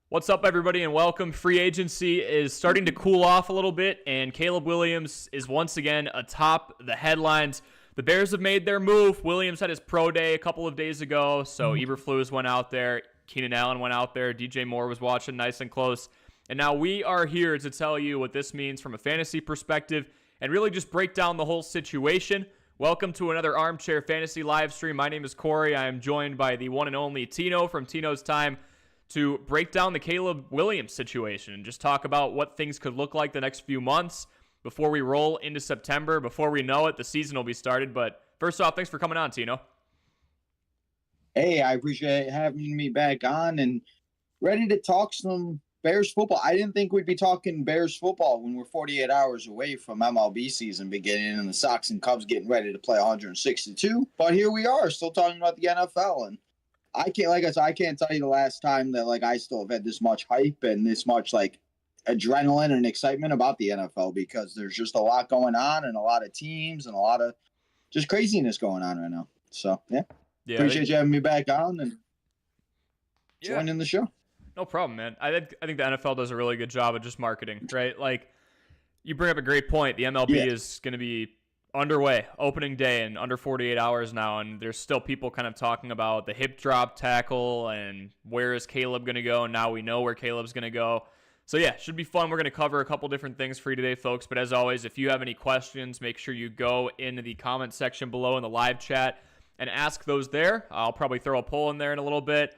What's up, everybody, and welcome. Free agency is starting to cool off a little bit, and Caleb Williams is once again atop the headlines. The Bears have made their move. Williams had his pro day a couple of days ago, so Eberflus went out there, Keenan Allen went out there, DJ Moore was watching nice and close, and now we are here to tell you what this means from a fantasy perspective and really just break down the whole situation. Welcome to another Armchair Fantasy live stream. My name is Corey. I am joined by the one and only Tino from Tino's Time to break down the Caleb Williams situation and just talk about what things could look like the next few months before we roll into September. Before we know it, the season will be started. But first off, thanks for coming on, Tino. Hey, I appreciate having me back on and ready to talk some Bears football. I didn't think we'd be talking Bears football when we're 48 hours away from MLB season beginning and the Sox and Cubs getting ready to play 162. But here we are, still talking about the NFL. And I can't tell you the last time that I still have had this much hype and this much adrenaline and excitement about the NFL because there's just a lot going on and a lot of teams and a lot of just craziness going on right now. So yeah, appreciate you having me back on and joining the show. No problem, man. I think the NFL does a really good job of just marketing, right? Like, you bring up a great point. The MLB is going to be underway, opening day in under 48 hours now, and there's still people kind of talking about the hip drop tackle and where is Caleb going to go, and now we know where Caleb's going to go. So yeah, should be fun. We're going to cover a couple different things for you today, folks, but as always, if you have any questions, make sure you go into the comment section below in the live chat and ask those there. I'll probably throw a poll in there in a little bit.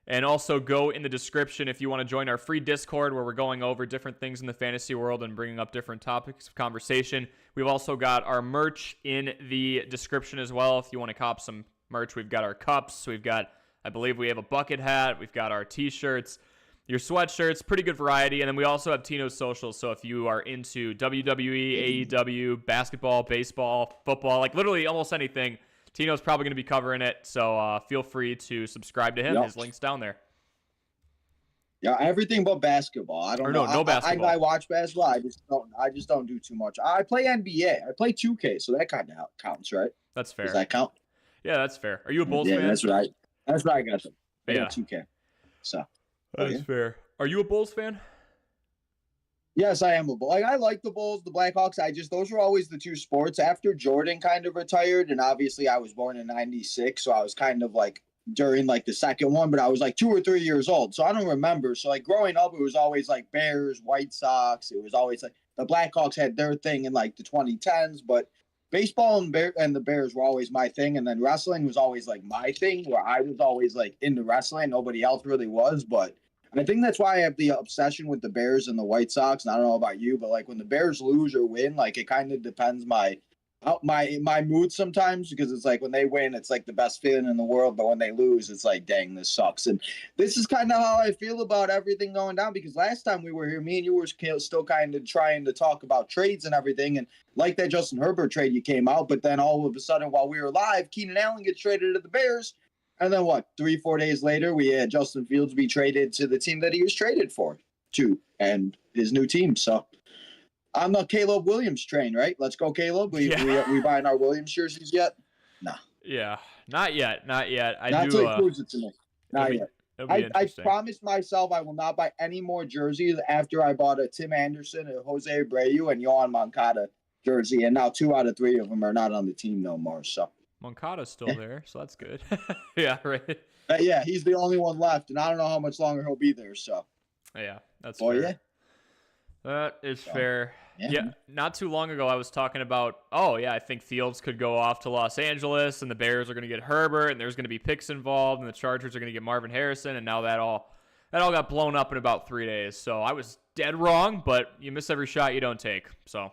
And also go in the description if you want to join our free Discord where we're going over different things in the fantasy world and bringing up different topics of conversation. We've also got our merch in the description as well. If you want to cop some merch, we've got our cups. We've got, I believe we have a bucket hat. We've got our t-shirts, your sweatshirts, pretty good variety. And then we also have Tino's socials. So if you are into WWE, AEW, basketball, baseball, football, literally almost anything, Tino's probably going to be covering it, so feel free to subscribe to him. Yep. His link's down there. Yeah, everything but basketball. I don't know. No basketball. I watch basketball. I just don't do too much. I play NBA. I play 2K, so that kind of counts, right? That's fair. Does that count? Yeah, that's fair. Are you a Bulls fan? Yeah, that's right. That's right. I got them. Yeah, 2K. So that's fair. Are you a Bulls fan? Yes, I am a Bull. I like the Bulls, the Blackhawks. Those were always the two sports. After Jordan kind of retired, and obviously I was born in '96, so I was kind of during the second one, but I was 2 or 3 years old, so I don't remember. So growing up, it was always Bears, White Sox. It was always the Blackhawks had their thing in the 2010s, but baseball and the Bears were always my thing, and then wrestling was always my thing, where I was always into wrestling. Nobody else really was, but I think that's why I have the obsession with the Bears and the White Sox. And I don't know about you, but when the Bears lose or win, it kind of depends my mood sometimes, because it's when they win, it's the best feeling in the world. But when they lose, it's dang, this sucks. And this is kind of how I feel about everything going down, because last time we were here, me and you were still kind of trying to talk about trades and everything. And that Justin Herbert trade, you came out, but then all of a sudden while we were live, Keenan Allen gets traded to the Bears. And then 3-4 days later, we had Justin Fields be traded to the team that he was traded to, and his new team. So I'm the Caleb Williams train, right? Let's go, Caleb. We buying our Williams jerseys yet? No. Yeah, not yet. Not yet. Not until he proves it to me. Not yet. I promised myself I will not buy any more jerseys after I bought a Tim Anderson, a Jose Abreu, and Yohan Moncada jersey, and now 2 out of 3 of them are not on the team no more. So. Moncada's still there, so that's good. Yeah, right. Yeah, he's the only one left, and I don't know how much longer he'll be there. So, yeah, that's fair. Yeah. That is fair. Yeah, not too long ago, I was talking about, I think Fields could go off to Los Angeles, and the Bears are going to get Herbert, and there's going to be picks involved, and the Chargers are going to get Marvin Harrison, and now that all got blown up in about 3 days. So I was dead wrong, but you miss every shot you don't take. So.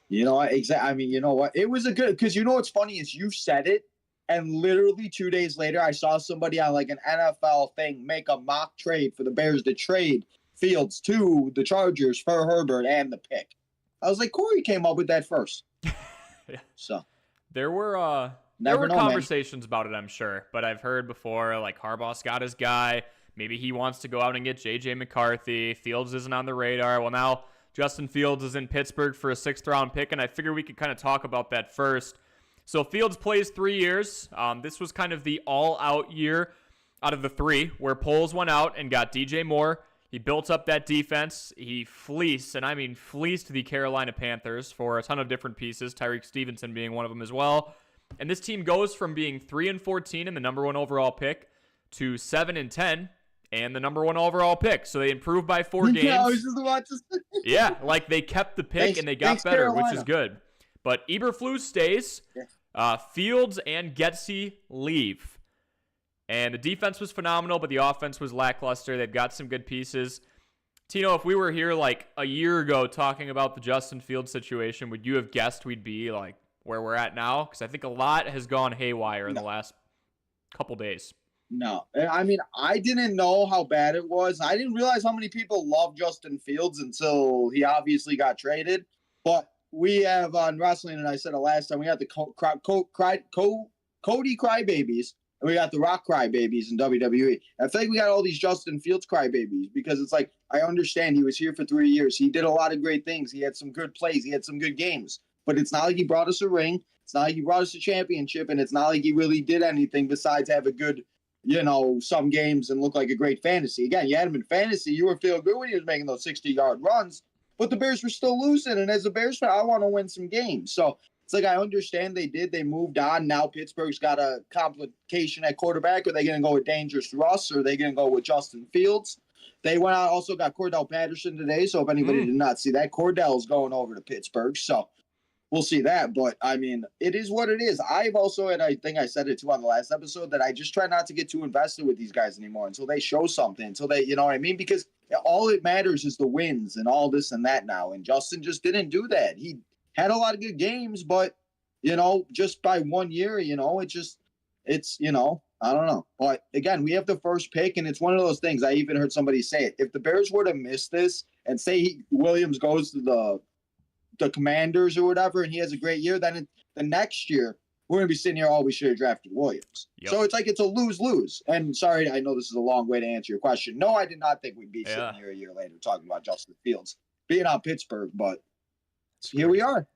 You know what? Exactly. I mean, you know what? It was because what's funny is you said it, and literally 2 days later, I saw somebody on an NFL thing make a mock trade for the Bears to trade Fields to the Chargers for Herbert and the pick. I was like, Corey came up with that first. Yeah. So there were conversations about it, I'm sure, but I've heard before Harbaugh's got his guy. Maybe he wants to go out and get J.J. McCarthy. Fields isn't on the radar. Well, now Justin Fields is in Pittsburgh for a 6th-round pick, and I figure we could kind of talk about that first. So Fields plays 3 years. This was kind of the all-out year. out of the three where Poles went out and got DJ Moore. He built up that defense. He fleeced, and I mean fleeced, the Carolina Panthers for a ton of different pieces, Tyreek Stevenson being one of them as well. And this team goes from being 3-14 and the number 1 overall pick to 7-10 and the number 1 overall pick. So they improved by 4 games. Yeah, I was just about to say. Yeah, like they kept the pick and they got better, Carolina, which is good. But Eberflus stays. Fields and Getsy leave. And the defense was phenomenal, but the offense was lackluster. They've got some good pieces. Tino, if we were here like a year ago talking about the Justin Fields situation, would you have guessed we'd be like where we're at now? Because I think a lot has gone haywire in the last couple days. No. I mean, I didn't know how bad it was. I didn't realize how many people love Justin Fields until he obviously got traded. But we have on wrestling, and I said it last time, we got the Cody Crybabies. And we got the Rock Crybabies in WWE. I feel like we got all these Justin Fields Crybabies because it's like, I understand he was here for 3 years. He did a lot of great things. He had some good plays. He had some good games. But it's not like he brought us a ring. It's not like he brought us a championship. And it's not like he really did anything besides have a good, some games and look like a great fantasy. Again, you had him in fantasy. You were feeling good when he was making those 60-yard runs. But the Bears were still losing. And as a Bears fan, I want to win some games. So it's like, I understand they did. They moved on. Now Pittsburgh's got a complication at quarterback. Are they going to go with Dangerous Russ or are they going to go with Justin Fields? They went out, also got Cordell Patterson today. So if anybody did not see that, Cordell's going over to Pittsburgh. So we'll see that. But, I mean, it is what it is. I've also, and I think I said it too on the last episode, that I just try not to get too invested with these guys anymore until they show something, until they, you know what I mean? Because all it matters is the wins and all this and that now. And Justin just didn't do that. He had a lot of good games, but, just by 1 year, I don't know. But again, we have the first pick, and it's one of those things. I even heard somebody say it. If the Bears were to miss this and say Williams goes to the Commanders or whatever, and he has a great year, then the next year, we're going to be sitting here, we should have drafted Williams. Yep. So it's like it's a lose-lose. And sorry, I know this is a long way to answer your question. No, I did not think we'd be sitting here a year later talking about Justin Fields being on Pittsburgh, but here we are.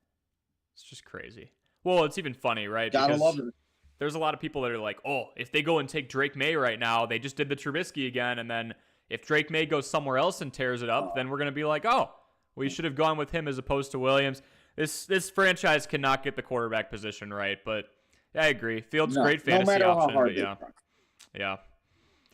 It's just crazy. Well, it's even funny, right? Gotta love it. There's a lot of people that are like, if they go and take Drake May right now, they just did the Trubisky again. And then if Drake May goes somewhere else and tears it up, then we're going to be like, we should have gone with him as opposed to Williams. This franchise cannot get the quarterback position right. But I agree. Fields great fantasy option. But yeah.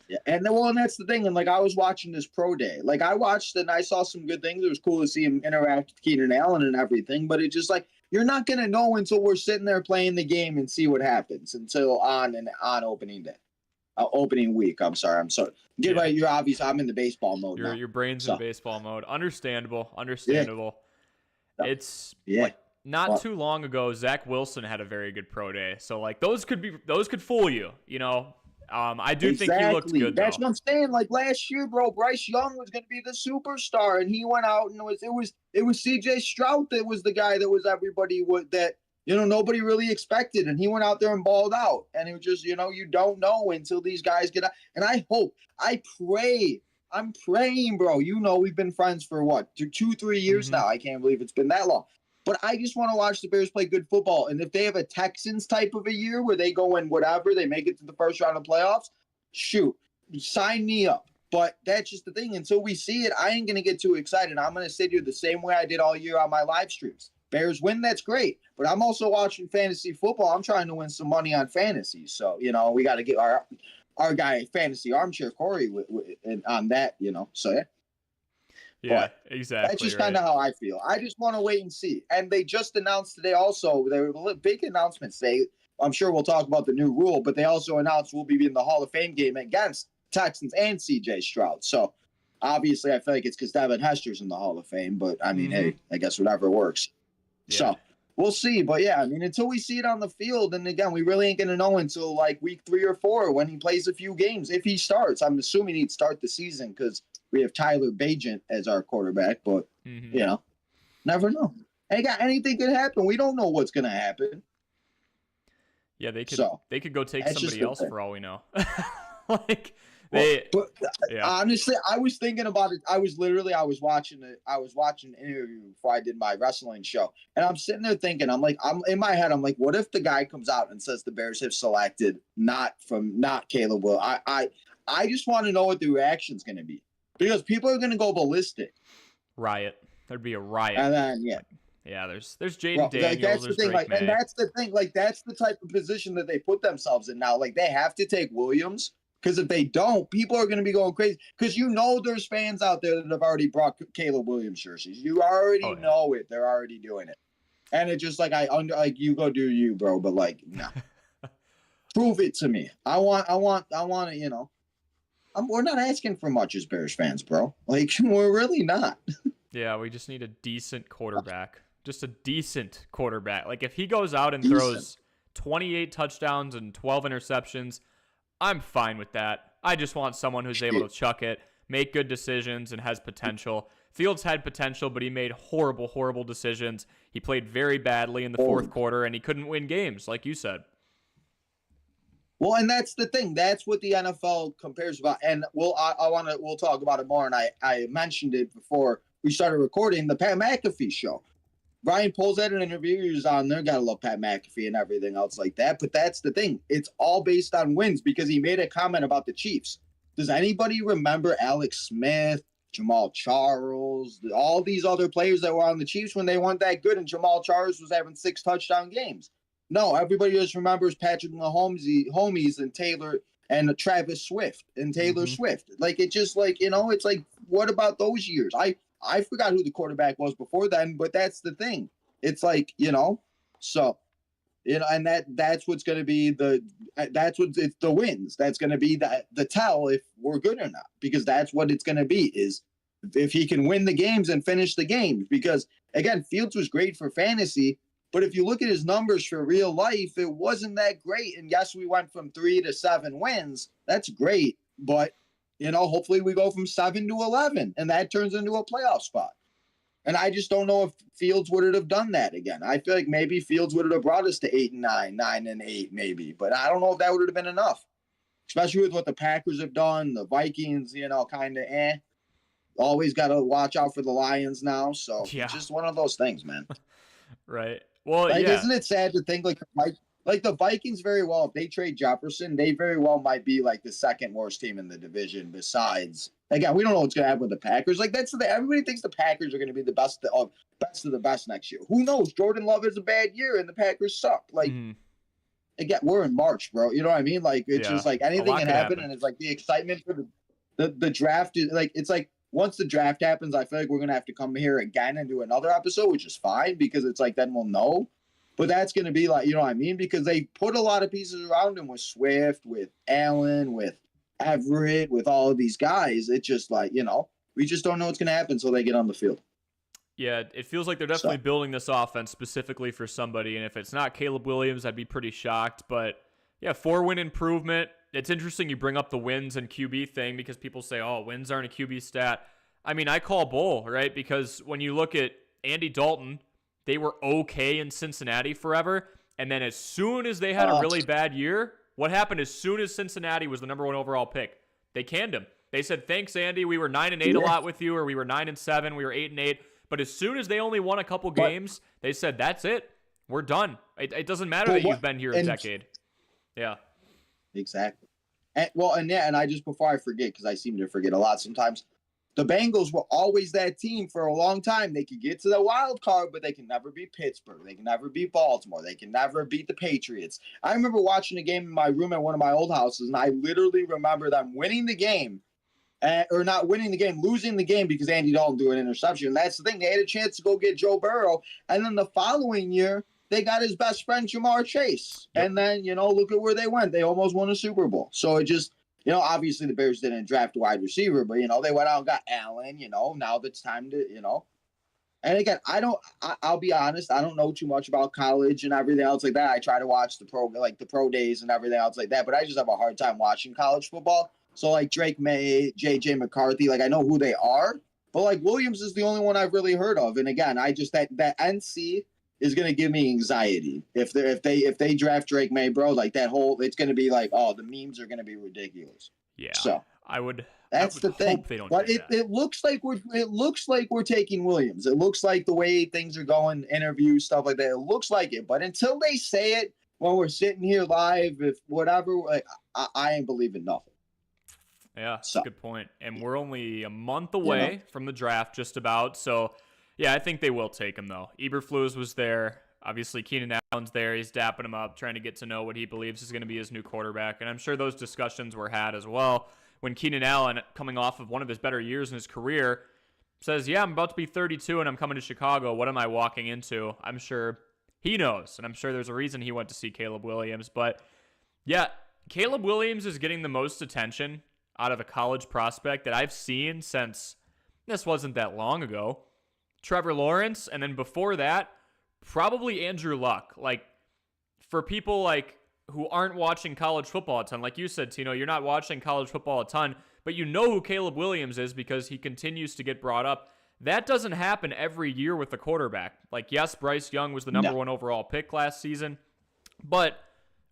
Yeah, and that's the thing. And like, I was watching this pro day. Like, I watched and I saw some good things. It was cool to see him interact with Keenan Allen and everything. But it's just like, you're not gonna know until we're sitting there playing the game and see what happens until on opening day, opening week. I'm sorry. Get right. You're obvious. I'm in the baseball mode. Your brain's in baseball mode. Understandable. Yeah. It's like not too long ago, Zach Wilson had a very good pro day. So like those could fool you. I do think he looked good. That's what I'm saying. Like last year, bro, Bryce Young was going to be the superstar, and he went out and it was C.J. Stroud that was the guy that was everybody nobody really expected, and he went out there and balled out. And it was just you don't know until these guys get out. And I'm praying, bro. We've been friends for what 2-3 years now. I can't believe it's been that long. But I just want to watch the Bears play good football. And if they have a Texans type of a year where they go in whatever, they make it to the first round of playoffs, shoot, sign me up. But that's just the thing. Until we see it, I ain't going to get too excited. I'm going to sit here the same way I did all year on my live streams. Bears win, that's great. But I'm also watching fantasy football. I'm trying to win some money on fantasy. So, we got to get our guy, Fantasy Armchair Corey, on that, So, yeah. Yeah, exactly. That's just kind of how I feel. I just want to wait and see. And they just announced today also, there were big announcements. I'm sure we'll talk about the new rule, but they also announced we'll be in the Hall of Fame game against Texans and C.J. Stroud. So obviously I feel like it's because Devin Hester's in the Hall of Fame, but I mean, hey, I guess whatever works. Yeah. So we'll see. But yeah, I mean, until we see it on the field, and again, we really ain't going to know until like week 3 or 4 when he plays a few games. If he starts, I'm assuming he'd start the season because we have Tyler Bagent as our quarterback, but, never know. Anything could happen. We don't know what's going to happen. Yeah, they could go take somebody else for all we know. Honestly, I was thinking about it. I was watching an interview before I did my wrestling show, and I'm sitting there thinking, I'm in my head, I'm like, what if the guy comes out and says the Bears have selected not Caleb Will? I just want to know what the reaction's going to be because people are going to go ballistic. Riot. There'd be a riot. And then, yeah. Yeah, there's Jaden Daniels, like, that's the thing, Drake May. And that's the thing, like that's the type of position that they put themselves in now. Like they have to take Williams because if they don't, people are going to be going crazy. Because there's fans out there that have already brought Caleb Williams jerseys. You already know it; they're already doing it, and it's just like you go do you, bro. But like, no, prove it to me. I want to, you know. We're not asking for much as Bears fans, bro. Like we're really not. Yeah, we just need a decent quarterback. Just a decent quarterback. Like if he goes out and throws 28 touchdowns and 12 interceptions, I'm fine with that. I just want someone who's able to chuck it, make good decisions, and has potential. Fields had potential, but he made horrible, horrible decisions. He played very badly in the fourth quarter, and he couldn't win games, like you said. Well, and that's the thing. That's what the NFL compares about. And we'll talk about it more. And I mentioned it before we started recording the Pat McAfee show. Brian Poles had an interview. He was on there. Gotta love Pat McAfee and everything else like that. But that's the thing. It's all based on wins because he made a comment about the Chiefs. Does anybody remember Alex Smith, Jamal Charles, all these other players that were on the Chiefs when they weren't that good and Jamal Charles was having 6 touchdown games? No, everybody just remembers Patrick Mahomes and Taylor and Travis Swift and Taylor Swift. Like, it just like, you know, it's like, what about those years? I forgot who the quarterback was before then, but that's the thing. It's like, you know, so, you know, and that's what's going to be it's the wins. That's going to be the tell if we're good or not, because that's what it's going to be is if he can win the games and finish the games, because again, Fields was great for fantasy, but if you look at his numbers for real life, it wasn't that great. And yes, we went from 3 to 7 wins. That's great. But, you know, hopefully we go from 7 to 11 and that turns into a playoff spot. And I just don't know if Fields would have done that again. I feel like maybe Fields would have brought us to 8-9, 9-8 maybe. But I don't know if that would have been enough, especially with what the Packers have done. The Vikings, you know, kind of Always got to watch out for the Lions now. So It's just one of those things, man. Right. Well, like, isn't it sad to think like the Vikings very well, if they trade Jefferson, they very well might be like the second worst team in the division besides, again, we don't know what's going to happen with the Packers. Like everybody thinks the Packers are going to be the best of the best next year. Who knows? Jordan Love is a bad year and the Packers suck. Like, again, we're in March, bro. You know what I mean? Like, it's just like anything can happen. And it's like the excitement for the draft is like, it's like, once the draft happens, I feel like we're going to have to come here again and do another episode, which is fine because it's like then we'll know. But that's going to be like, you know what I mean? Because they put a lot of pieces around him with Swift, with Allen, with Everett, with all of these guys. It's just like, you know, we just don't know what's going to happen until they get on the field. Yeah, it feels like they're definitely building this offense specifically for somebody. And if it's not Caleb Williams, I'd be pretty shocked. But yeah, 4-win improvement. It's interesting you bring up the wins and QB thing because people say, oh, wins aren't a QB stat. I mean, I call bull, right? Because when you look at Andy Dalton, they were okay in Cincinnati forever. And then as soon as they had a really bad year, what happened as soon as Cincinnati was the number 1 overall pick? They canned him. They said, thanks, Andy. We were 9-8 a lot with you, or we were 9-7. We were 8-8. But as soon as they only won a couple games, they said, that's it. We're done. It doesn't matter that you've been here a decade. Yeah. Exactly. And I just, before I forget, because I seem to forget a lot sometimes, the Bengals were always that team for a long time. They could get to the wild card, but they can never beat Pittsburgh. They can never beat Baltimore. They can never beat the Patriots. I remember watching a game in my room at one of my old houses, and I literally remember them winning the game, or not winning the game, losing the game because Andy Dalton threw an interception. And that's the thing. They had a chance to go get Joe Burrow, and then the following year, they got his best friend, Jamar Chase. Yep. And then, you know, look at where they went. They almost won a Super Bowl. So it just, you know, obviously the Bears didn't draft a wide receiver, but, you know, they went out and got Allen, you know, now it's time to, you know. And again, I'll be honest, I don't know too much about college and everything else like that. I try to watch the pro days and everything else like that, but I just have a hard time watching college football. So like Drake May, JJ McCarthy, like I know who they are, but like Williams is the only one I've really heard of. And again, I just, that NC is going to give me anxiety if they draft Drake May, bro. Like that whole, it's going to be like, oh, the memes are going to be ridiculous. Yeah. So that's the thing. They don't but do it looks like we're taking Williams. It looks like the way things are going, interviews, stuff like that. It looks like it. But until they say it when we're sitting here live, if whatever, like I ain't believing nothing. Yeah, that's So a good point. And we're only a month away from the draft, just about. So, yeah, I think they will take him, though. Eberflus was there. Obviously, Keenan Allen's there. He's dapping him up, trying to get to know what he believes is going to be his new quarterback. And I'm sure those discussions were had as well when Keenan Allen, coming off of one of his better years in his career, says, yeah, I'm about to be 32 and I'm coming to Chicago. What am I walking into? I'm sure he knows. And I'm sure there's a reason he went to see Caleb Williams. But, yeah, Caleb Williams is getting the most attention out of a college prospect that I've seen since this wasn't that long ago. Trevor Lawrence, and then before that, probably Andrew Luck. Like, for people like who aren't watching college football a ton, like you said, Tino, you're not watching college football a ton, but you know who Caleb Williams is because he continues to get brought up. That doesn't happen every year with the quarterback. Like, yes, Bryce Young was the number one overall pick last season, but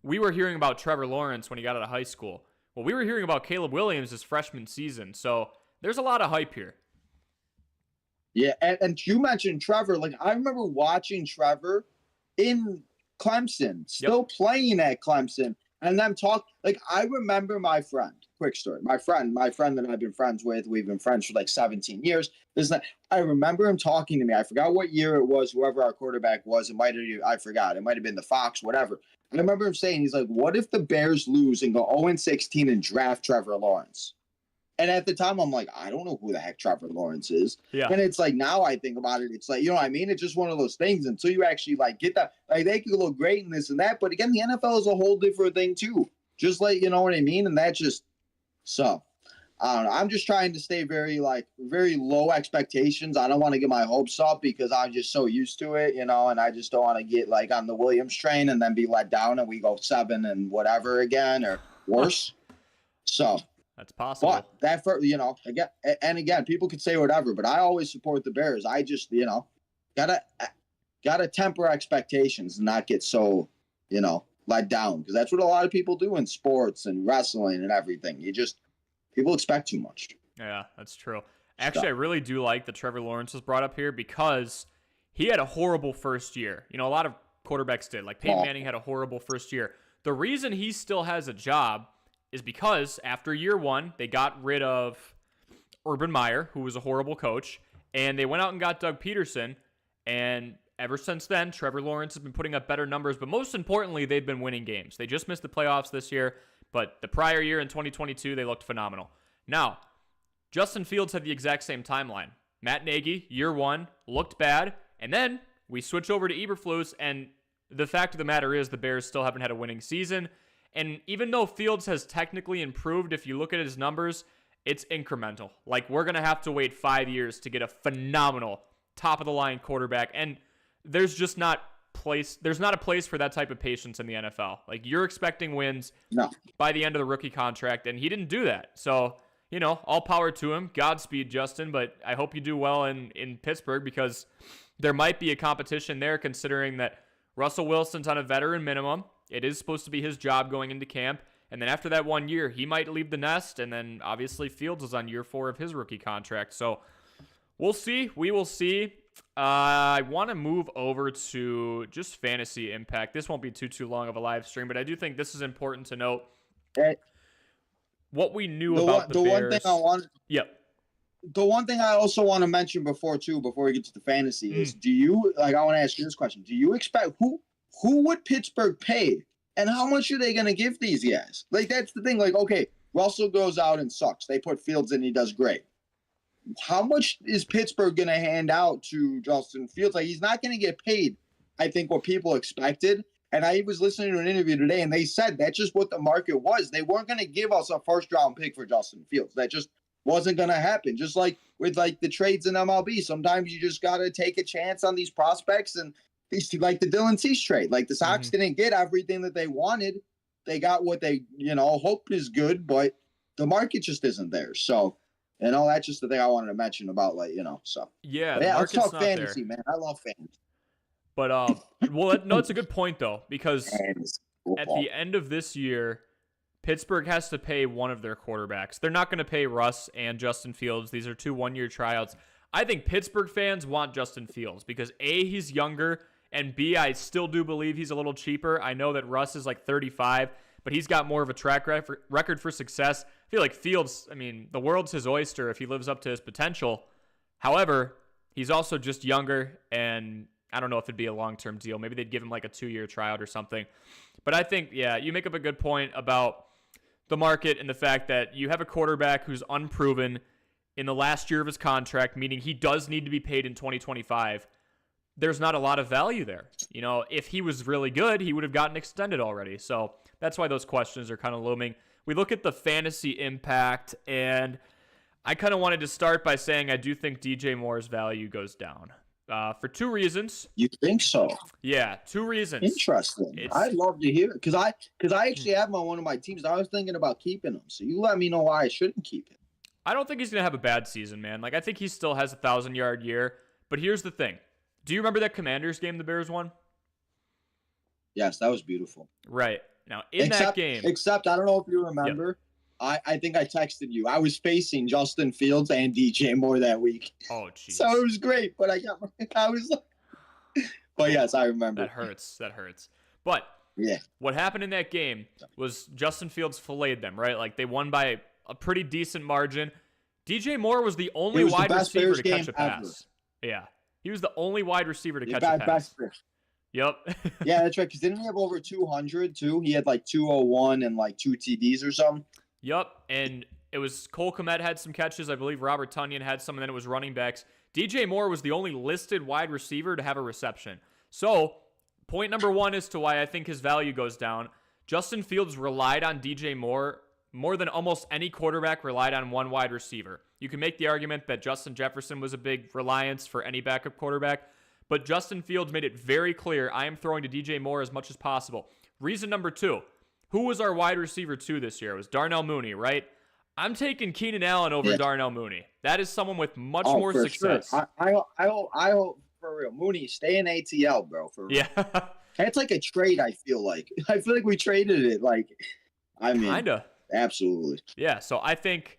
we were hearing about Trevor Lawrence when he got out of high school. Well, we were hearing about Caleb Williams his freshman season, so there's a lot of hype here. Yeah, and you mentioned Trevor. Like, I remember watching Trevor in Clemson, still playing at Clemson, and them talk. Like, I remember my friend. Quick story. My friend that I've been friends with. We've been friends for like 17 years. I remember him talking to me. I forgot what year it was. Whoever our quarterback was, I forgot. It might have been the Fox, whatever. And I remember him saying, he's like, "What if the Bears lose and go 0-16 and draft Trevor Lawrence?" And at the time, I'm like, I don't know who the heck Trevor Lawrence is. Yeah. And it's like, now I think about it, it's like, you know what I mean? It's just one of those things until you actually like get that. Like, they could look great in this and that. But again, the NFL is a whole different thing too. Just like, you know what I mean? And that's just, so I don't know. I'm just trying to stay very low expectations. I don't want to get my hopes up because I'm just so used to it, and I just don't want to get like on the Williams train and then be let down and we go 7 and whatever again or worse. So that's possible. But that for again, people could say whatever, but I always support the Bears. I just gotta temper expectations and not get so let down, because that's what a lot of people do in sports and wrestling and everything. People expect too much. Yeah, that's true. Actually, I really do like that Trevor Lawrence was brought up here because he had a horrible first year. A lot of quarterbacks did. Like Peyton Manning had a horrible first year. The reason he still has a job is because after year one, they got rid of Urban Meyer, who was a horrible coach, and they went out and got Doug Peterson. And ever since then, Trevor Lawrence has been putting up better numbers, but most importantly, they've been winning games. They just missed the playoffs this year, but the prior year in 2022, they looked phenomenal. Now, Justin Fields had the exact same timeline. Matt Nagy, year one, looked bad, and then we switch over to Eberflus, and the fact of the matter is the Bears still haven't had a winning season. And even though Fields has technically improved, if you look at his numbers, it's incremental. Like, we're going to have to wait 5 years to get a phenomenal top-of-the-line quarterback, and there's not a place for that type of patience in the NFL. Like, you're expecting wins by the end of the rookie contract, and he didn't do that. So, all power to him. Godspeed, Justin, but I hope you do well in Pittsburgh, because there might be a competition there, considering that Russell Wilson's on a veteran minimum. It is supposed to be his job going into camp. And then after that 1 year, he might leave the nest. And then obviously Fields is on year 4 of his rookie contract. So we'll see. We will see. I want to move over to just fantasy impact. This won't be too long of a live stream, but I do think this is important to note. What we knew about the Bears. The one thing I also want to mention before we get to the fantasy is, I want to ask you this question. Do you expect who would Pittsburgh pay, and how much are they going to give these guys? Like, that's the thing. Like, okay, Russell goes out and sucks. They put Fields in, he does great. How much is Pittsburgh going to hand out to Justin Fields? Like, he's not going to get paid, I think, what people expected. And I was listening to an interview today, and they said that's just what the market was. They weren't going to give us a first-round pick for Justin Fields. That just wasn't going to happen. Just like with, like, the trades in MLB, sometimes you just got to take a chance on these prospects, and like the Dylan Cease trade. Like, the Sox didn't get everything that they wanted. They got what they, hoped is good, but the market just isn't there. So, that's just the thing I wanted to mention about, so. Yeah, let's talk fantasy, man. I love fantasy. But, no, it's a good point, though, because at the end of this year, Pittsburgh has to pay one of their quarterbacks. They're not going to pay Russ and Justin Fields. These are 2 one-year tryouts. I think Pittsburgh fans want Justin Fields because, A, he's younger, and B, I still do believe he's a little cheaper. I know that Russ is like 35, but he's got more of a track record for success. I feel like Fields, I mean, the world's his oyster if he lives up to his potential. However, he's also just younger, and I don't know if it'd be a long-term deal. Maybe they'd give him like a 2-year tryout or something. But I think, yeah, you make up a good point about the market and the fact that you have a quarterback who's unproven in the last year of his contract, meaning he does need to be paid in 2025. There's not a lot of value there. You know, if he was really good, he would have gotten extended already. So that's why those questions are kind of looming. We look at the fantasy impact, and I kind of wanted to start by saying I do think DJ Moore's value goes down for 2 reasons. You think so? Yeah, 2 reasons. Interesting. I'd love to hear it because I actually have him on one of my teams. I was thinking about keeping him. So you let me know why I shouldn't keep him. I don't think he's going to have a bad season, man. Like, I think he still has a 1,000-yard year. But here's the thing. Do you remember that Commanders game the Bears won? Yes, that was beautiful. Right. Now, that game. Except, I don't know if you remember, yep. I think I texted you. I was facing Justin Fields and DJ Moore that week. Oh, jeez. So it was great, but I was like, but yes, I remember. That hurts. But yeah, what happened in that game was Justin Fields filleted them, right? Like, they won by a pretty decent margin. DJ Moore was the only wide receiver to catch a pass. Ever. Yeah. He was the only wide receiver to catch a pass. Yep. Yeah, that's right. Because didn't he have over 200 too? He had like 201 and like 2 TDs or something. Yep. And it was Cole Kmet had some catches. I believe Robert Tonyan had some, and then it was running backs. DJ Moore was the only listed wide receiver to have a reception. So, point number 1 as to why I think his value goes down. Justin Fields relied on DJ Moore more than almost any quarterback relied on one wide receiver. You can make the argument that Justin Jefferson was a big reliance for any backup quarterback, but Justin Fields made it very clear, I am throwing to DJ Moore as much as possible. Reason number 2, who was our wide receiver 2 this year? It was Darnell Mooney, right? I'm taking Keenan Allen over Darnell Mooney. That is someone with much more success. Sure. I hope for real. Mooney, stay in ATL, bro. For real. Yeah. That's like a trade, I feel like. I feel like we traded it. Like, I mean. Kinda. Absolutely. Yeah, so I think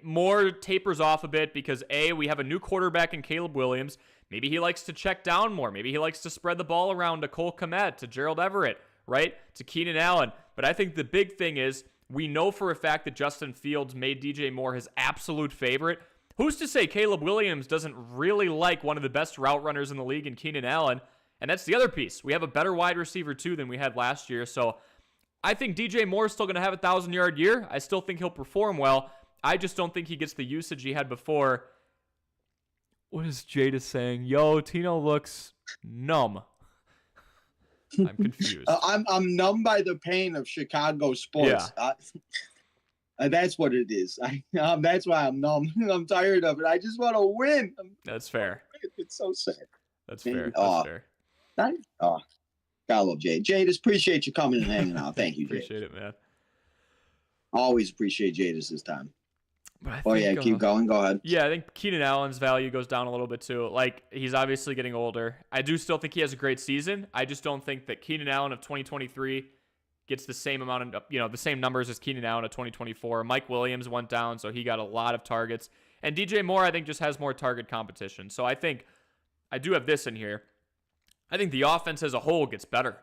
Moore tapers off a bit because, A, we have a new quarterback in Caleb Williams. Maybe he likes to check down more. Maybe he likes to spread the ball around to Cole Kmet, to Gerald Everett, right? To Keenan Allen. But I think the big thing is we know for a fact that Justin Fields made DJ Moore his absolute favorite. Who's to say Caleb Williams doesn't really like one of the best route runners in the league in Keenan Allen? And that's the other piece. We have a better wide receiver, too, than we had last year. So I think DJ Moore's still going to have a 1,000-yard year. I still think he'll perform well. I just don't think he gets the usage he had before. What is Jada saying? Yo, Tino looks numb. I'm confused. I'm numb by the pain of Chicago sports. Yeah. That's what it is. That's why I'm numb. I'm tired of it. I just want to win. That's fair. It's so sad. That's fair. That's fair. Gotta love Jade. Jade, appreciate you coming and hanging out. Thank you, Jade. Appreciate it, man. Always appreciate Jada's this time. Keep going. Go ahead. Yeah, I think Keenan Allen's value goes down a little bit too. Like, he's obviously getting older. I do still think he has a great season. I just don't think that Keenan Allen of 2023 gets the same amount of, the same numbers as Keenan Allen of 2024. Mike Williams went down, so he got a lot of targets. And DJ Moore, I think, just has more target competition. So I think I do have this in here. I think the offense as a whole gets better.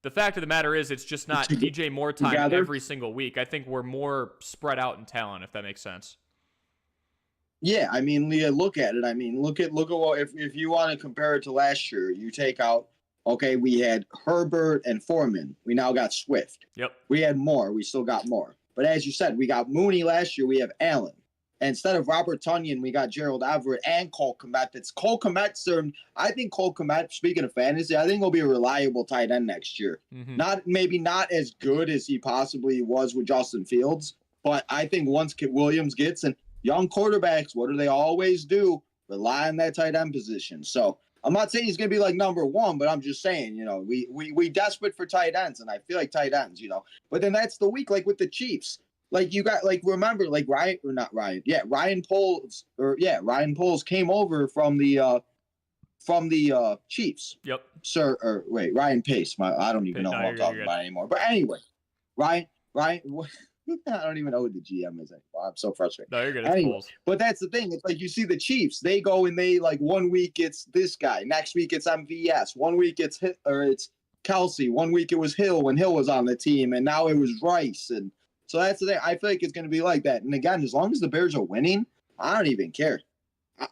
The fact of the matter is it's just not DJ Moore time every single week. I think we're more spread out in talent, if that makes sense. Yeah, I mean, Leah, look at it. I mean, look at what if you want to compare it to last year, you take out, okay, we had Herbert and Foreman. We now got Swift. Yep. We had Moore. We still got more. But as you said, we got Mooney last year. We have Allen. Instead of Robert Tonyan, we got Gerald Everett and Cole Kmet. That's Cole Kmet. I think Cole Kmet, speaking of fantasy, I think he'll be a reliable tight end next year. Mm-hmm. Maybe not as good as he possibly was with Justin Fields, but I think once Williams gets and young quarterbacks, what do they always do? Rely on that tight end position. So I'm not saying he's going to be like number 1, but I'm just saying, we desperate for tight ends, and I feel like tight ends, But then that's the week, like with the Chiefs. Like you got, like, remember, like Ryan Poles came over from the Chiefs. Yep. Ryan Pace. I don't even know what I'm talking about anymore. But anyway, Ryan. I don't even know who the GM is anymore. I'm so frustrated. No, you're good. Anyway, but that's the thing. It's like you see the Chiefs. They go and they like 1 week it's this guy, next week it's MVS, 1 week it's Kelsey. 1 week it was Hill when Hill was on the team, and now it was Rice. And so that's the thing. I feel like it's going to be like that. And again, as long as the Bears are winning, I don't even care.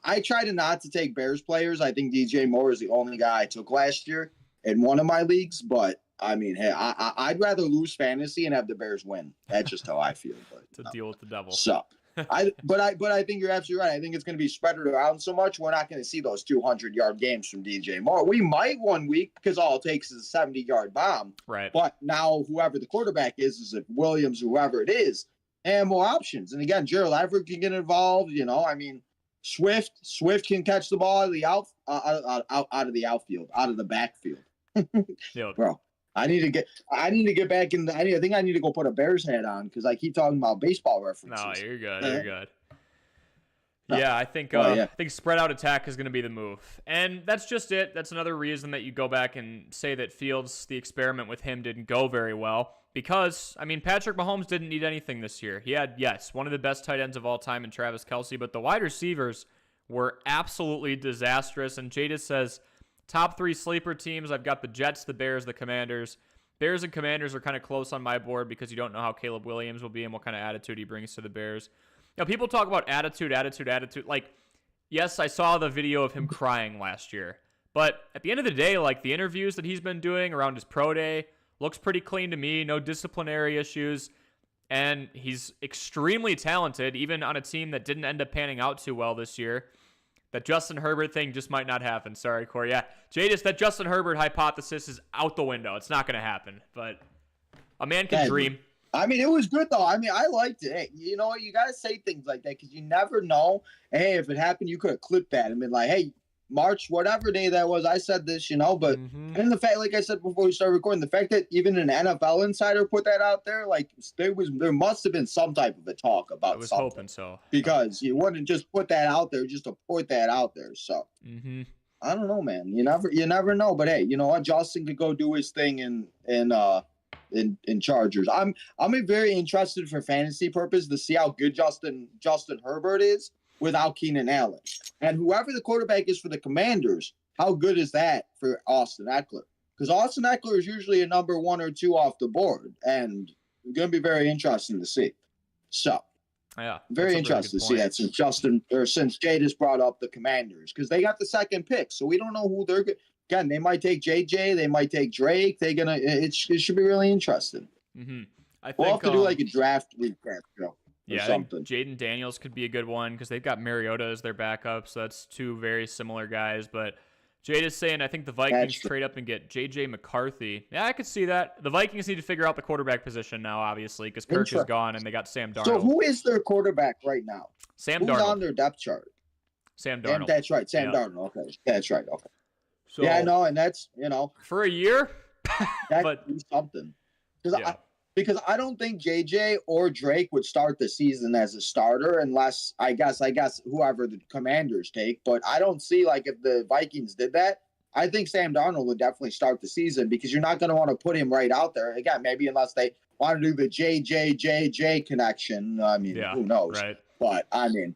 I try to not to take Bears players. I think DJ Moore is the only guy I took last year in one of my leagues. But I mean, hey, I'd rather lose fantasy and have the Bears win. That's just how I feel. But to deal with the devil. So, but I think you're absolutely right. I think it's going to be spread around so much. We're not going to see those 200-yard games from DJ Moore. We might 1 week because all it takes is a 70-yard bomb. Right. But now whoever the quarterback is if Williams, whoever it is, and more options. And again, Gerald Everett can get involved. You know, I mean, Swift can catch the ball out of the out of the outfield, out of the backfield. Yep. Bro, I need to get back in. I think I need to go put a Bears hat on because I keep talking about baseball references. No, you're good. You're good. No. Yeah, I think spread out attack is going to be the move, and that's just it. That's another reason that you go back and say that Fields, the experiment with him, didn't go very well. Because, I mean, Patrick Mahomes didn't need anything this year. He had, yes, one of the best tight ends of all time in Travis Kelce, but the wide receivers were absolutely disastrous. And Jadis says, top 3 sleeper teams, I've got the Jets, the Bears, the Commanders. Bears and Commanders are kind of close on my board because you don't know how Caleb Williams will be and what kind of attitude he brings to the Bears. Now, people talk about attitude. Like, yes, I saw the video of him crying last year. But at the end of the day, like, the interviews that he's been doing around his pro day, looks pretty clean to me, no disciplinary issues, and he's extremely talented, even on a team that didn't end up panning out too well this year. That Justin Herbert thing just might not happen. Sorry, Corey. Yeah, Jadis, that Justin Herbert hypothesis is out the window. It's not going to happen, but a man can dream. I mean, it was good, though. I mean, I liked it. Hey, you know what? You got to say things like that because you never know. Hey, if it happened, you could have clipped that and been like, hey, March, whatever day that was, I said this, you know, but and the fact, like I said before we started recording, the fact that even an NFL insider put that out there, like there must have been some type of a talk about I was something. hoping so. Because you wouldn't just put that out there just to put that out there. So I don't know, man. You never know. But hey, you know what? Justin could go do his thing in Chargers. I'm very interested for fantasy purpose to see how good Justin Herbert is without Keenan Allen. And whoever the quarterback is for the Commanders, how good is that for Austin Eckler? Because Austin Eckler is usually a number 1 or 2 off the board, and it's going to be very interesting to see. So, yeah, very interested to see that since Jadis brought up the Commanders, because they got the second pick, so we don't know who they're going. Again, they might take JJ, they might take Drake. It should be really interesting. I think we'll have to do like a draft recap show. Yeah, I think Jaden Daniels could be a good one because they've got Mariota as their backup, so that's 2 very similar guys. But Jade is saying I think the Vikings trade up and get J.J. McCarthy. Yeah, I could see that. The Vikings need to figure out the quarterback position now, obviously, because Kirk is gone and they got Sam Darnold. So who is their quarterback right now? Sam Darnold. Who's on their depth chart? Sam Darnold. That's right, Sam Darnold. Okay, that's right. Okay. So, yeah, no, and that's, for a year, that's something. Because I don't think JJ or Drake would start the season as a starter unless I guess whoever the Commanders take. But I don't see, like, if the Vikings did that, I think Sam Darnold would definitely start the season because you're not going to want to put him right out there. Again, maybe unless they want to do the JJ connection. I mean, who knows? Right. But, I mean,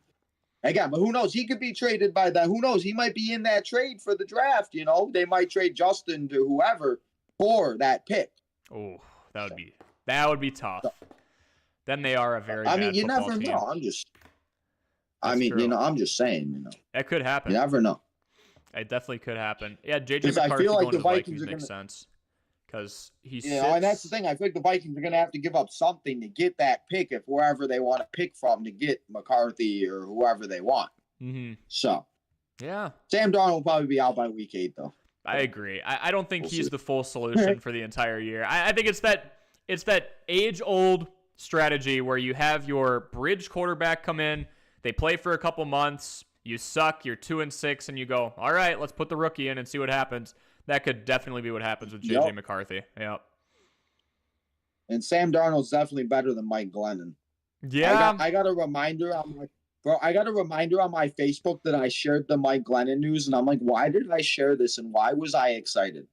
again, but who knows? He could be traded by that. Who knows? He might be in that trade for the draft, They might trade Justin to whoever for that pick. Oh, that would be tough. Then they are a very bad you never team. know. I'm just saying, That could happen. You never know. It definitely could happen. Yeah, J.J. McCarthy I feel like going to the Vikings makes sense. Because he's and that's the thing. I feel like the Vikings are going to have to give up something to get that pick if wherever they want to pick from to get McCarthy or whoever they want. So, yeah. Sam Darnold will probably be out by week 8, though. I agree. I don't think he's the full solution for the entire year. I think it's that age-old strategy where you have your bridge quarterback come in, they play for a couple months, you suck, you're 2-6, and you go, all right, let's put the rookie in and see what happens. That could definitely be what happens with J.J. McCarthy. Yep. And Sam Darnold's definitely better than Mike Glennon. Yeah. I got a reminder. I got a reminder on my Facebook that I shared the Mike Glennon news, and I'm like, why did I share this, and why was I excited?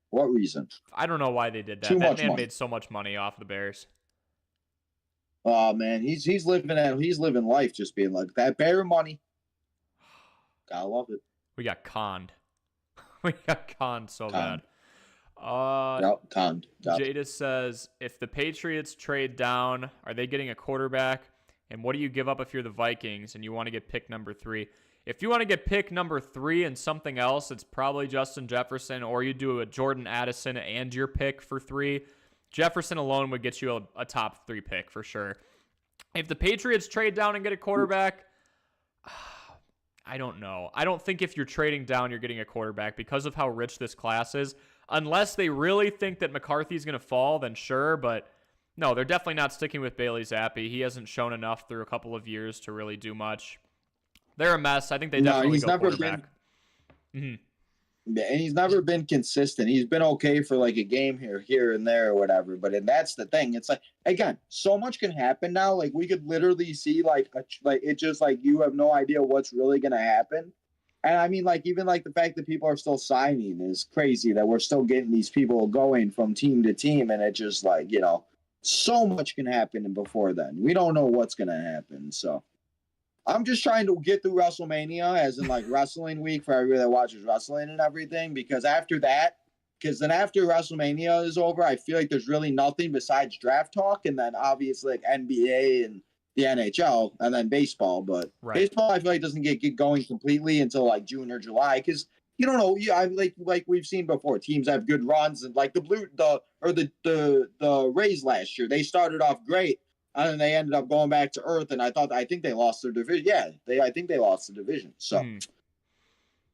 What reason? I don't know why they did that. That man made so much money off the Bears. Oh man, he's living life just being like that. Bear money. Gotta love it. We got conned. We got conned so bad. Yep, conned. Yep. Jada says, if the Patriots trade down, are they getting a quarterback? And what do you give up if you're the Vikings and you want to get pick number 3? If you want to get pick number 3 and something else, it's probably Justin Jefferson, or you do a Jordan Addison and your pick for 3. Jefferson alone would get you a top 3 pick for sure. If the Patriots trade down and get a quarterback, I don't know. I don't think if you're trading down, you're getting a quarterback because of how rich this class is. Unless they really think that McCarthy's going to fall, then sure. But no, they're definitely not sticking with Bailey Zappi. He hasn't shown enough through a couple of years to really do much. They're a mess. I think they definitely go quarterback. And he's never been consistent. He's been okay for like a game here and there or whatever. And that's the thing. It's like, again, so much can happen now. Like we could literally see like it's just like you have no idea what's really going to happen. And I mean, like even like the fact that people are still signing is crazy. That we're still getting these people going from team to team, and it just like so much can happen before then. We don't know what's going to happen. So I'm just trying to get through WrestleMania, as in like wrestling week for everybody that watches wrestling and everything. Because after WrestleMania is over, I feel like there's really nothing besides draft talk, and then obviously like NBA and the NHL, and then baseball. But baseball, I feel like doesn't get going completely until like June or July, because you don't know. I like we've seen before, teams have good runs, and like the Rays last year, they started off great. And then they ended up going back to earth, and I think they lost their division. Yeah, I think they lost the division. So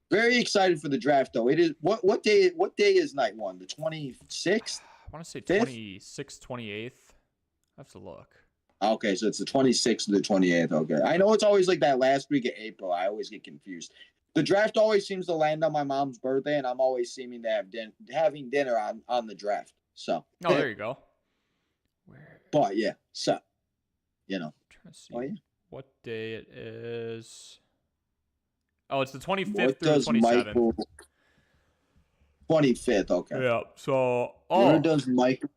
very excited for the draft, though. It is what day is night one? The 26th? I want to say 26th, 28th. I have to look. Okay, so it's the 26th to the 28th. Okay, I know it's always like that last week of April. I always get confused. The draft always seems to land on my mom's birthday, and I'm always seeming to have having dinner on the draft. So there you go. But yeah, so. Trying to see what day it is. Oh, it's the 25th through the 27th. 25th, okay. Yeah, so... Where does Michael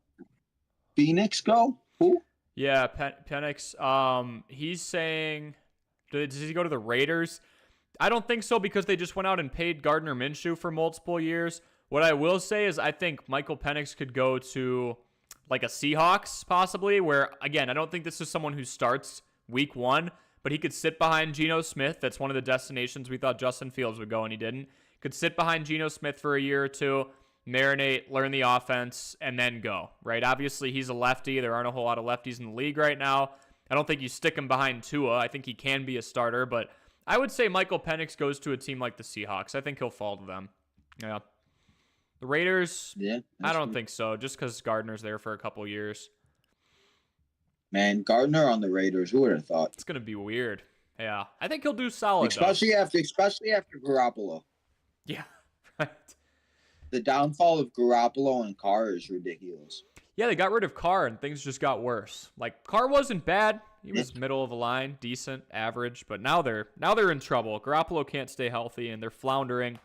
Phoenix go? Who? Yeah, Penix. He's saying... Does he go to the Raiders? I don't think so, because they just went out and paid Gardner Minshew for multiple years. What I will say is I think Michael Penix could go to... like a Seahawks, possibly, where, again, I don't think this is someone who starts week 1, but he could sit behind Geno Smith. That's one of the destinations we thought Justin Fields would go, and he didn't. Could sit behind Geno Smith for a year or two, marinate, learn the offense, and then go, right? Obviously, he's a lefty. There aren't a whole lot of lefties in the league right now. I don't think you stick him behind Tua. I think he can be a starter, but I would say Michael Penix goes to a team like the Seahawks. I think he'll fall to them. Yeah. The Raiders, I don't think so, just because Gardner's there for a couple years. Man, Gardner on the Raiders, who would have thought? It's going to be weird. Yeah, I think he'll do solid, especially after Garoppolo. Yeah, right. The downfall of Garoppolo and Carr is ridiculous. Yeah, they got rid of Carr, and things just got worse. Like, Carr wasn't bad. He was middle of the line, decent, average, but now they're in trouble. Garoppolo can't stay healthy, and they're floundering.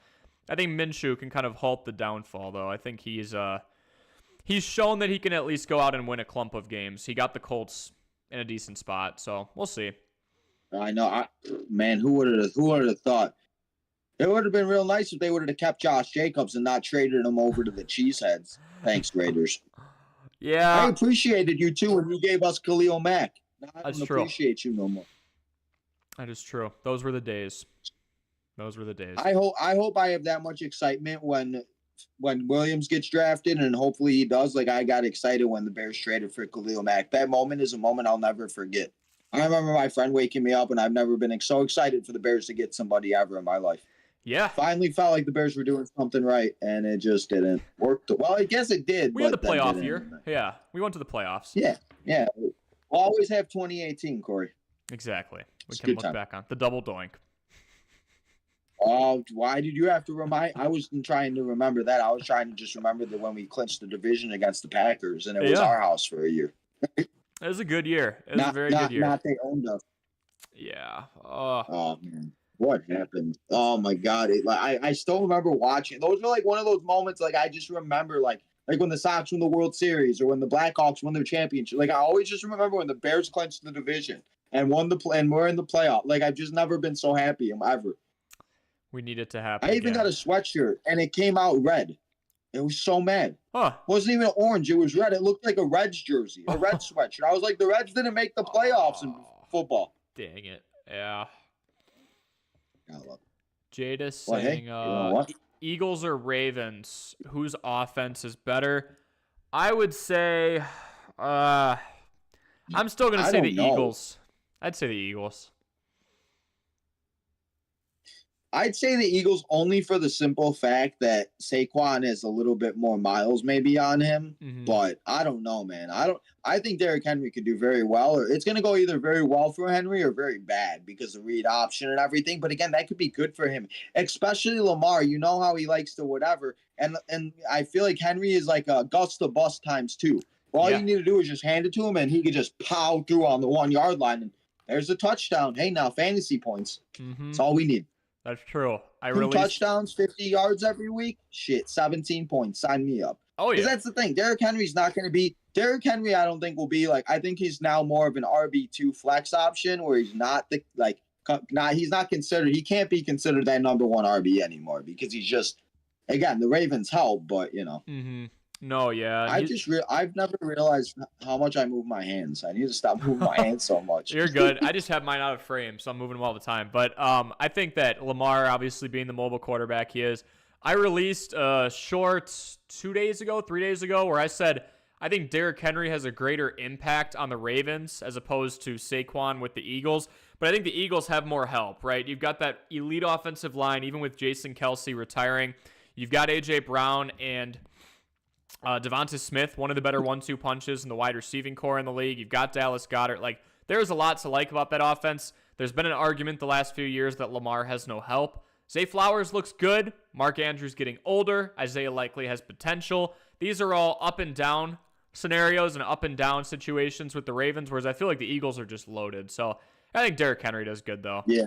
I think Minshew can kind of halt the downfall, though. I think he's shown that he can at least go out and win a clump of games. He got the Colts in a decent spot, so we'll see. I know. Man, who would have thought? It would have been real nice if they would have kept Josh Jacobs and not traded him over to the Cheeseheads. Thanks, Raiders. Yeah. I appreciated you, too, when you gave us Khalil Mack. Now I don't appreciate you no more. That is true. Those were the days. I hope I have that much excitement when Williams gets drafted, and hopefully he does. Like I got excited when the Bears traded for Khalil Mack. That moment is a moment I'll never forget. I remember my friend waking me up, and I've never been so excited for the Bears to get somebody ever in my life. Yeah. Finally felt like the Bears were doing something right, and it just didn't work. Well, I guess it did. We had the playoff year. Yeah, we went to the playoffs. Yeah. We'll always have 2018, Corey. Exactly. We can look back on the double doink. Oh, why did you have to remind? I wasn't trying to remember that. I was trying to just remember that when we clinched the division against the Packers, and it was our house for a year. It was a good year. It was a very good year. Not they owned us. Yeah. Oh man, what happened? Oh my God! I still remember watching. Those were like one of those moments. Like I just remember like when the Sox won the World Series or when the Blackhawks won their championship. Like I always just remember when the Bears clinched the division and and we're in the playoff. Like I've just never been so happy ever. We need it to happen. I even got a sweatshirt, and it came out red. It was so mad. Huh. It wasn't even orange. It was red. It looked like a Reds jersey, a Reds sweatshirt. I was like, the Reds didn't make the playoffs in football. Dang it. Yeah. I love Jadis Well, hey, saying you know what? Eagles or Ravens, whose offense is better? I would say I'm still going to I say the don't know. Eagles. I'd say the Eagles. I'd say the Eagles only for the simple fact that Saquon has a little bit more miles maybe on him. Mhm. But I don't know, man. I think Derrick Henry could do very well, or it's going to go either very well for Henry or very bad because of read option and everything. But again, that could be good for him, especially Lamar. You know how he likes to whatever. And I feel like Henry is like a Gus the Bus times 2. All Yeah. you need to do is just hand it to him, and he could just pow through on the 1 yard line. And there's a touchdown. Hey, now fantasy points. Mhm. That's all we need. That's true. I 2 released touchdowns, 50 yards every week. Shit, 17 points. Sign me up. Oh Because yeah. that's the thing. Derrick Henry's not going to be. Derrick Henry, I don't think will be like. I think he's now more of an RB2 flex option where he's not the like. Not he's not considered. He can't be considered that number 1 RB anymore because he's just. Again, the Ravens help, but you know. Mhm. No, yeah. I've never realized how much I move my hands. I need to stop moving my hands so much. You're good. I just have mine out of frame, so I'm moving them all the time. But I think that Lamar, obviously being the mobile quarterback he is, I released a short 3 days ago, where I said I think Derrick Henry has a greater impact on the Ravens as opposed to Saquon with the Eagles. But I think the Eagles have more help, right? You've got that elite offensive line, even with Jason Kelce retiring. You've got A.J. Brown and Devonta Smith, one of the better 1-2 punches in the wide receiving core in the league. You've got Dallas Goedert. Like, there's a lot to like about that offense. There's been an argument the last few years that Lamar has no help. Zay Flowers looks good. Mark Andrews getting older. Isaiah Likely has potential. These are all up and down scenarios and up and down situations with the Ravens, whereas I feel like the Eagles are just loaded. So I think Derrick Henry does good, though. Yeah.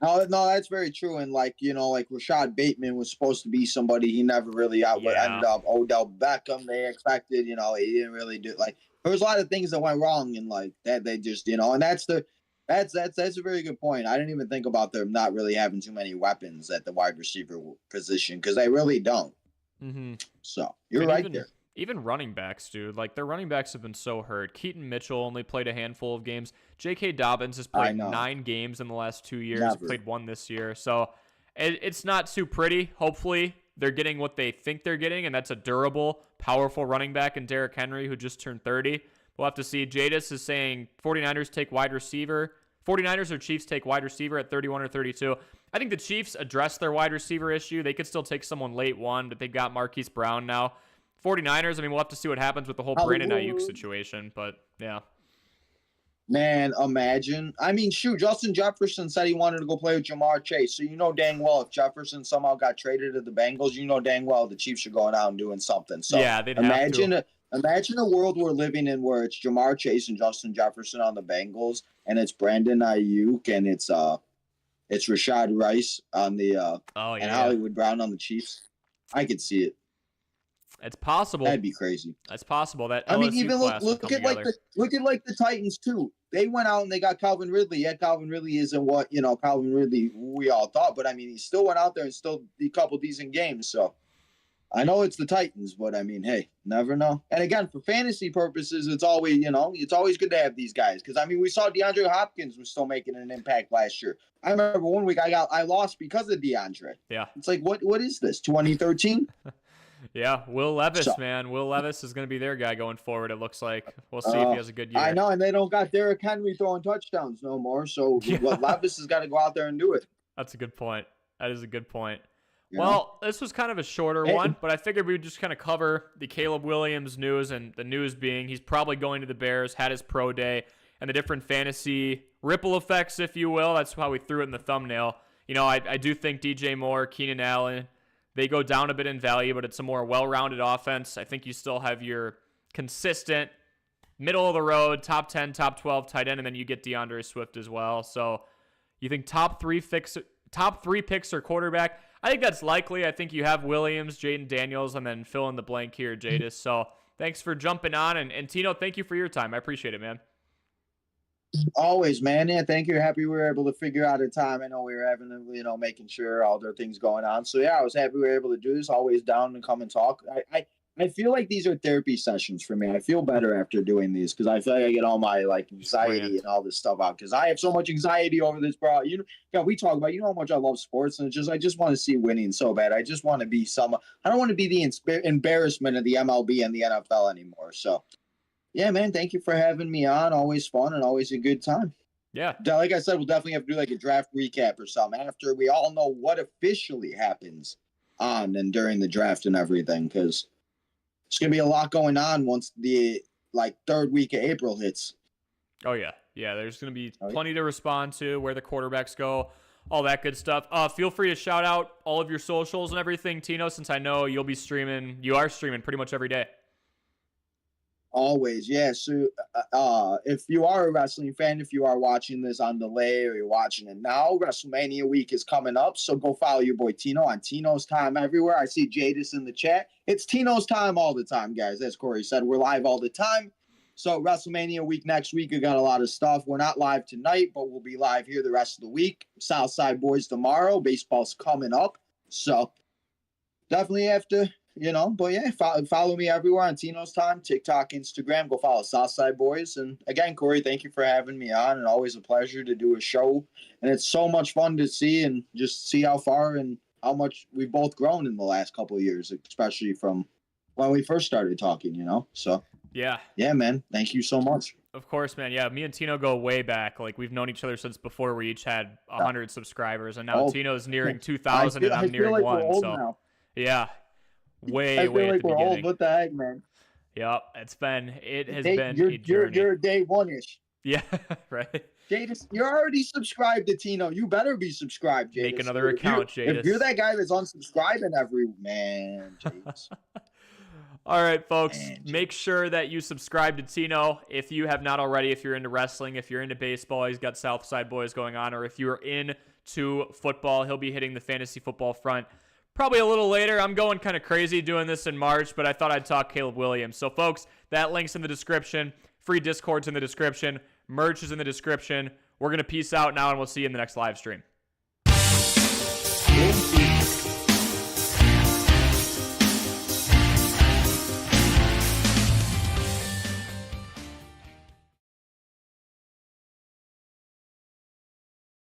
No, that's very true. And like, you know, like Rashad Bateman was supposed to be somebody he never really ended up. Odell Beckham, they expected, you know, he didn't really do like there was a lot of things that went wrong and like that they just, you know, and that's a very good point. I didn't even think about them not really having too many weapons at the wide receiver position because they really don't. Mm-hmm. So you're right there. Even running backs, dude. Like, their running backs have been so hurt. Keaton Mitchell only played a handful of games. J.K. Dobbins has played 9 games in the last 2 years. Never. Played 1 this year. So it's not too pretty. Hopefully, they're getting what they think they're getting, and that's a durable, powerful running back in Derrick Henry, who just turned 30. We'll have to see. Jadis is saying 49ers take wide receiver. 49ers or Chiefs take wide receiver at 31 or 32. I think the Chiefs address their wide receiver issue. They could still take someone late 1, but they've got Marquise Brown now. 49ers, I mean, we'll have to see what happens with the whole Brandon Ayuk situation, but yeah. Man, imagine. I mean, shoot, Justin Jefferson said he wanted to go play with Jamar Chase. So you know dang well if Jefferson somehow got traded to the Bengals, you know dang well the Chiefs are going out and doing something. So yeah, they'd have to. Imagine a world we're living in where it's Jamar Chase and Justin Jefferson on the Bengals, and it's Brandon Ayuk and it's Rashad Rice on the and Hollywood Brown on the Chiefs. I could see it. It's possible. That'd be crazy. It's possible that I mean, LSU even class look at together. look at the Titans too. They went out and they got Calvin Ridley. Yeah, Calvin Ridley isn't what Calvin Ridley we all thought, but I mean, he still went out there and still did a couple decent games. So I know it's the Titans, but I mean, hey, never know. And again, for fantasy purposes, it's always good to have these guys because I mean, we saw DeAndre Hopkins was still making an impact last year. I remember one week I lost because of DeAndre. Yeah, it's like what is this 2013? Yeah, Will Levis, man. Will Levis is going to be their guy going forward, it looks like. We'll see if he has a good year. I know, and they don't got Derrick Henry throwing touchdowns no more, so Levis has got to go out there and do it. That's a good point. That is a good point. Well, this was kind of a shorter one, but I figured we would just kind of cover the Caleb Williams news, and the news being he's probably going to the Bears, had his pro day, and the different fantasy ripple effects, if you will. That's how we threw it in the thumbnail. You know, I do think DJ Moore, Keenan Allen, they go down a bit in value, but it's a more well-rounded offense. I think you still have your consistent, middle-of-the-road, top 10, top 12 tight end, and then you get DeAndre Swift as well. So you think top three picks are quarterback? I think that's likely. I think you have Williams, Jaden Daniels, and then fill in the blank here, Jadis. So thanks for jumping on. And Tino, thank you for your time. I appreciate it, man. Always, man. Yeah, thank you. Happy we were able to figure out a time. I know we were having, making sure all the things going on. So yeah, I was happy we were able to do this. Always down to come and talk. I feel like these are therapy sessions for me. I feel better after doing these because I feel like I get all my like anxiety and all this stuff out because I have so much anxiety over this, bro. Yeah, we talk about how much I love sports and I just want to see winning so bad. I just want to be some. I don't want to be the embarrassment of the MLB and the NFL anymore. So yeah, man, thank you for having me on. Always fun and always a good time. Yeah. Like I said, we'll definitely have to do like a draft recap or something after we all know what officially happens on and during the draft and everything, because it's gonna be a lot going on once the third week of April hits. Oh yeah, yeah. There's gonna be plenty to respond to, where the quarterbacks go, all that good stuff. Feel free to shout out all of your socials and everything, Tino, since I know you'll be streaming. You are streaming pretty much every day. Always, yeah. So, if you are a wrestling fan, if you are watching this on delay or you're watching it now, WrestleMania week is coming up. So go follow your boy Tino on Tino's Time everywhere. I see Jadis in the chat. It's Tino's Time all the time, guys. As Corey said, we're live all the time. So WrestleMania week next week, we got a lot of stuff. We're not live tonight, but we'll be live here the rest of the week. Southside Boys tomorrow. Baseball's coming up. So definitely have to. But yeah, follow me everywhere on Tino's Time, TikTok, Instagram. Go follow Southside Boys. And again, Corey, thank you for having me on, and always a pleasure to do a show. And it's so much fun to see and just see how far and how much we've both grown in the last couple of years, especially from when we first started talking, So yeah, man, thank you so much. Of course, man. Yeah, me and Tino go way back. Like, we've known each other since before we each had 100 subscribers, and now Tino's nearing 2,000 and I'm nearing 1. So now. Yeah. Way I feel like like the we're beginning. old. What the heck, man? Yep, it has been a journey. You're day one-ish. Yeah, right. Jadis, you're already subscribed to Tino. You better be subscribed, Jadis. Make another account, Jadis. If you're that guy that's unsubscribing man, Jadis. All right, folks, make sure that you subscribe to Tino if you have not already. If you're into wrestling, if you're into baseball, he's got Southside Boys going on, or if you're into football, he'll be hitting the fantasy football front probably a little later. I'm going kind of crazy doing this in March, but I thought I'd talk Caleb Williams. So, folks, that link's in the description. Free Discord's in the description. Merch is in the description. We're going to peace out now, and we'll see you in the next live stream.